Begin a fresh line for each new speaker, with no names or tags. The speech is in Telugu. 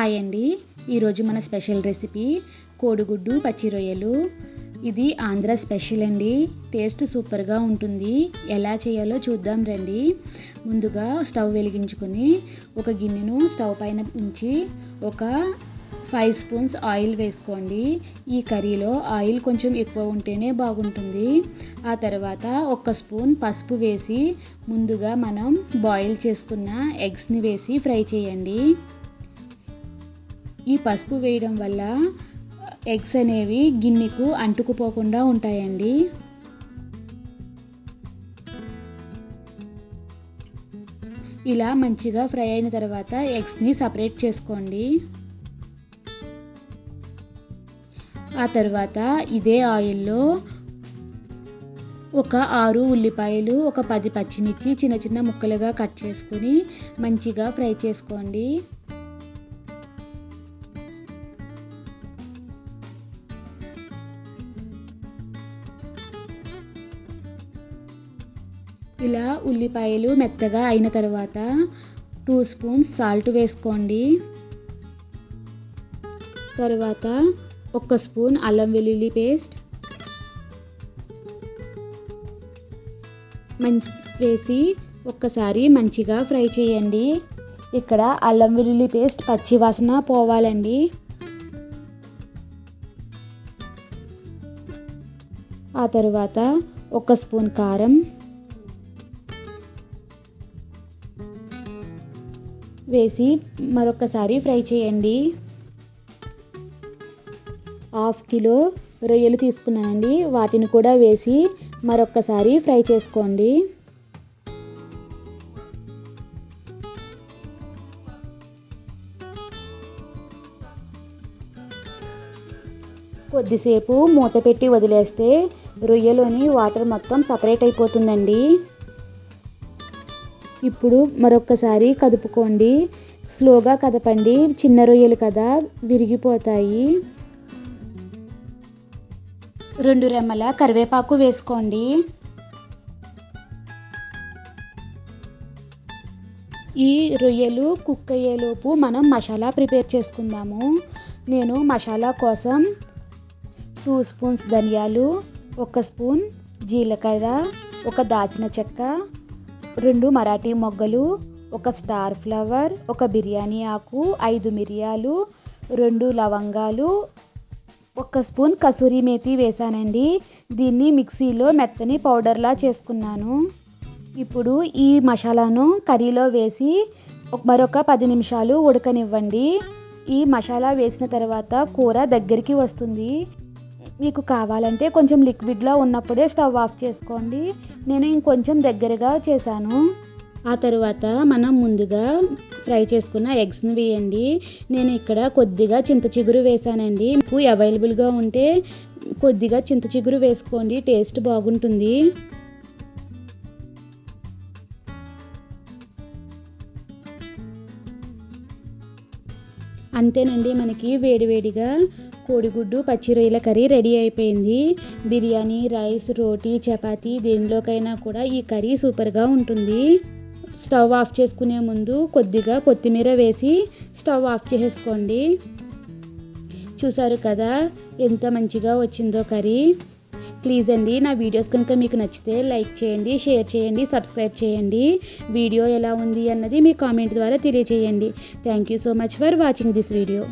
హాయ్ అండి. ఈరోజు మన స్పెషల్ రెసిపీ కోడిగుడ్డు పచ్చి రొయ్యలు. ఇది ఆంధ్ర స్పెషల్ అండి. టేస్ట్ సూపర్గా ఉంటుంది. ఎలా చేయాలో చూద్దాం రండి. ముందుగా స్టవ్ వెలిగించుకొని ఒక గిన్నెను స్టవ్ పైన ఉంచి ఒక 5 స్పూన్స్ ఆయిల్ వేసుకోండి. ఈ కర్రీలో ఆయిల్ కొంచెం ఎక్కువ ఉంటేనే బాగుంటుంది. ఆ తర్వాత 1 స్పూన్ పసుపు వేసి ముందుగా మనం బాయిల్ చేసుకున్న ఎగ్స్ని వేసి ఫ్రై చేయండి. ఈ పసుపు వేయడం వల్ల ఎగ్స్ అనేవి గిన్నెకు అంటుకుపోకుండా ఉంటాయండి. ఇలా మంచిగా ఫ్రై అయిన తర్వాత ఎగ్స్ని సపరేట్ చేసుకోండి. ఆ తర్వాత ఇదే ఆయిల్లో ఒక 6 ఉల్లిపాయలు, ఒక 10 పచ్చిమిర్చి చిన్న చిన్న ముక్కలుగా కట్ చేసుకుని మంచిగా ఫ్రై చేసుకోండి. ఇలా ఉల్లిపాయలు మెత్తగా అయిన తర్వాత 2 స్పూన్స్ సాల్ట్ వేసుకోండి. తర్వాత 1 స్పూన్ అల్లం వెల్లుల్లి పేస్ట్ వేసి ఒక్కసారి మంచిగా ఫ్రై చేయండి. ఇక్కడ అల్లం వెల్లుల్లి పేస్ట్ పచ్చి వాసన పోవాలండి. ఆ తర్వాత 1 స్పూన్ కారం వేసి మరొకసారి ఫ్రై చేయండి. 1/2 కిలో రొయ్యలు తీసుకున్నానండి. వాటిని కూడా వేసి మరొకసారి ఫ్రై చేసుకోండి. కొద్దిసేపు మూత పెట్టి వదిలేస్తే రొయ్యలోని వాటర్ మొత్తం సపరేట్ అయిపోతుందండి. ఇప్పుడు మరొకసారి కదుపుకోండి. స్లోగా కదపండి, చిన్న రొయ్యలు కదా విరిగిపోతాయి. 2 రెమ్మల కరివేపాకు వేసుకోండి. ఈ రొయ్యలు కుక్ అయ్యేలోపు మనం మసాలా ప్రిపేర్ చేసుకుందాము. నేను మసాలా కోసం 2 స్పూన్స్ ధనియాలు, 1 స్పూన్ జీలకర్ర, 1 దాల్చిన చెక్క, 2 మరాఠీ మొగ్గలు, 1 స్టార్ ఫ్లవర్, 1 బిర్యానీ ఆకు, 5 మిరియాలు, 2 లవంగాలు, 1 స్పూన్ కసూరి మేతి వేసానండి. దీన్ని మిక్సీలో మెత్తని పౌడర్లా చేసుకున్నాను. ఇప్పుడు ఈ మసాలాను కర్రీలో వేసి మరొక 10 నిమిషాలు ఉడకనివ్వండి. ఈ మసాలా వేసిన తర్వాత కూర దగ్గరికి వస్తుంది. మీకు కావాలంటే కొంచెం లిక్విడ్లా ఉన్నప్పుడే స్టవ్ ఆఫ్ చేసుకోండి. నేను ఇంకొంచెం దగ్గరగా చేశాను. ఆ తర్వాత మనం ముందుగా ఫ్రై చేసుకున్న ఎగ్స్ని వేయండి. నేను ఇక్కడ కొద్దిగా చింత చిగురు వేసానండి. మీకు అవైలబుల్గా ఉంటే కొద్దిగా చింత చిగురు వేసుకోండి, టేస్ట్ బాగుంటుంది. అంతేనండి, మనకి వేడివేడిగా కోడిగుడ్డు పచ్చి రొయ్యల కర్రీ రెడీ అయిపోయింది. బిర్యానీ, రైస్, రోటీ, చపాతీ దేనిలోకైనా కూడా ఈ కర్రీ సూపర్గా ఉంటుంది. స్టవ్ ఆఫ్ చేసుకునే ముందు కొద్దిగా కొత్తిమీర వేసి స్టవ్ ఆఫ్ చేసుకోండి. చూసారు కదా ఎంత మంచిగా వచ్చిందో కర్రీ. ప్లీజ్ అండి, నా వీడియోస్ కనుక మీకు నచ్చితే లైక్ చేయండి, షేర్ చేయండి, సబ్స్క్రైబ్ చేయండి. వీడియో ఎలా ఉంది అన్నది మీ కామెంట్ ద్వారా తెలియజేయండి. Thank you so much for watching this video.